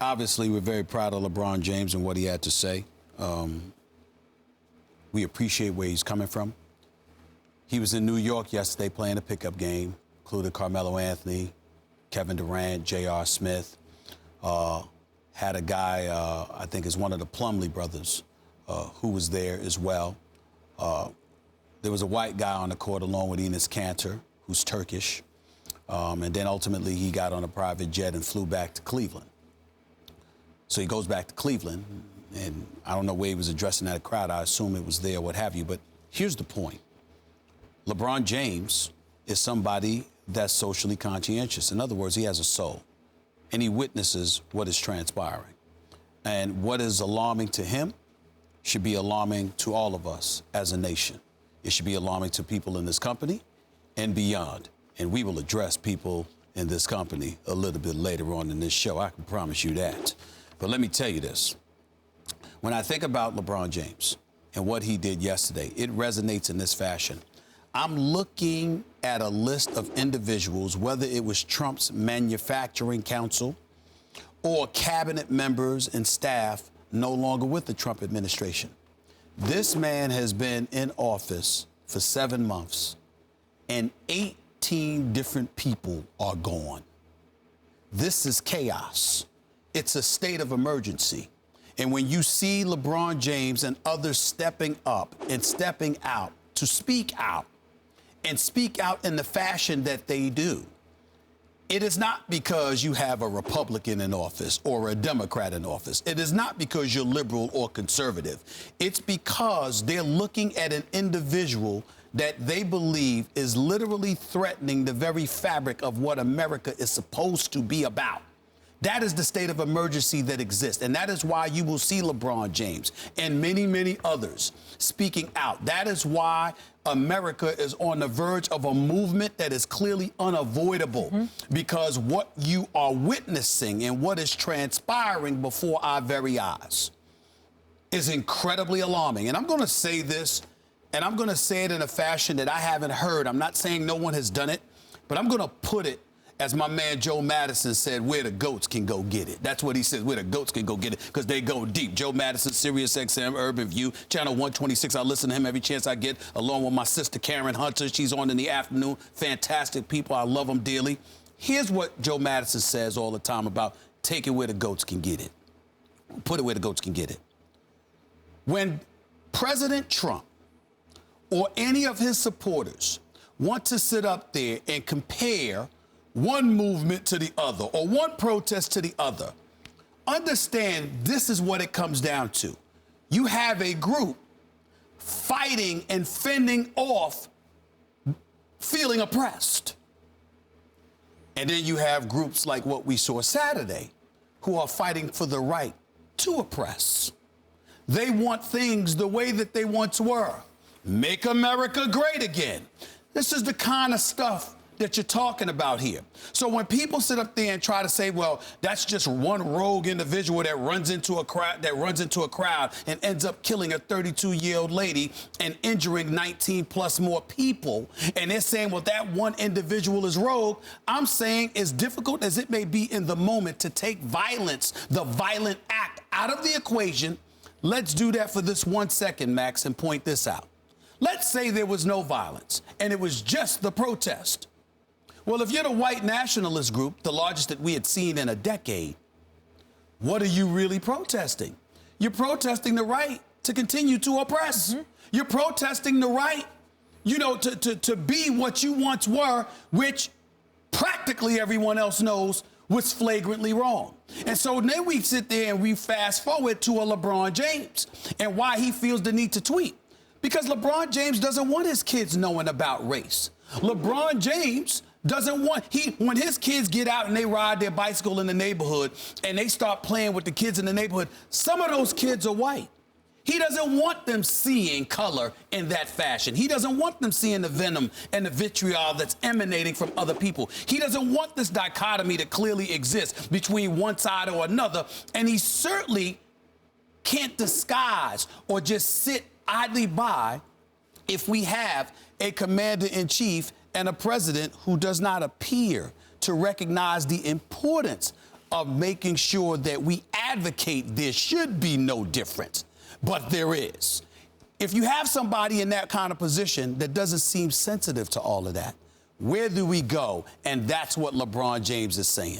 Obviously, we're very proud of LeBron James and what he had to say. We appreciate where he's coming from. He was in New York yesterday playing a pickup game, included Carmelo Anthony, Kevin Durant, J.R. Smith. Had a guy, I think is one of the Plumlee brothers, who was there as well. There was a white guy on the court along with Enes Kanter, who's Turkish. And then ultimately he got on a private jet and flew back to Cleveland. So he goes back to Cleveland, and I don't know where he was addressing that crowd. I assume it was there, what have you. But here's the point. LeBron James is somebody that's socially conscientious. In other words, he has a soul, and he witnesses what is transpiring. And what is alarming to him should be alarming to all of us as a nation. It should be alarming to people in this company and beyond. And we will address people in this company a little bit later on in this show. I can promise you that. But let me tell you this. When I think about LeBron James and what he did yesterday, it resonates in this fashion. I'm looking at a list of individuals, whether it was Trump's manufacturing council or cabinet members and staff no longer with the Trump administration. This man has been in office for 7 months, and 18 different people are gone. This is chaos. It's a state of emergency. And when you see LeBron James and others stepping up and stepping out to speak out and speak out in the fashion that they do, it is not because you have a Republican in office or a Democrat in office. It is not because you're liberal or conservative. It's because they're looking at an individual that they believe is literally threatening the very fabric of what America is supposed to be about. That is the state of emergency that exists. And that is why you will see LeBron James and many, many others speaking out. That is why America is on the verge of a movement that is clearly unavoidable, because what you are witnessing and what is transpiring before our very eyes is incredibly alarming. And I'm going to say this, and I'm going to say it in a fashion that I haven't heard. I'm not saying no one has done it, but I'm going to put it as my man Joe Madison said, where the goats can go get it. That's what he says, where the goats can go get it, because they go deep. Joe Madison, Sirius XM, Urban View, Channel 126. I listen to him every chance I get, along with my sister Karen Hunter. She's on in the afternoon. Fantastic people. I love them dearly. Here's what Joe Madison says all the time about take it where the goats can get it. Put it where the goats can get it. When President Trump or any of his supporters want to sit up there and compare one movement to the other or one protest to the other, understand this is what it comes down to. You have a group fighting and fending off feeling oppressed. And then you have groups like what we saw Saturday who are fighting for the right to oppress. They want things the way that they once were. Make America great again. This is the kind of stuff that you're talking about here. So when people sit up there and try to say, well, that's just one rogue individual that runs into a crowd and ends up killing a 32-year-old lady and injuring 19 plus more people, and they're saying, well, that one individual is rogue, I'm saying, as difficult as it may be in the moment to take violence, the violent act, out of the equation, let's do that for this 1 second, Max, and point this out. Let's say there was no violence and it was just the protest. Well, if you're the white nationalist group, the largest that we had seen in a decade, what are you really protesting? You're protesting the right to continue to oppress. You're protesting the right, you know, to be what you once were, which practically everyone else knows was flagrantly wrong. And so then we sit there and we fast forward to a LeBron James and why he feels the need to tweet. Because LeBron James doesn't want his kids knowing about race. LeBron James doesn't want, when his kids get out and they ride their bicycle in the neighborhood and they start playing with the kids in the neighborhood, some of those kids are white. He doesn't want them seeing color in that fashion. He doesn't want them seeing the venom and the vitriol that's emanating from other people. He doesn't want this dichotomy that clearly exists between one side or another. And he certainly can't disguise or just sit idly by if we have a commander-in-chief and a president who does not appear to recognize the importance of making sure that we advocate there should be no difference, but there is. If you have somebody in that kind of position that doesn't seem sensitive to all of that, where do we go? And that's what LeBron James is saying.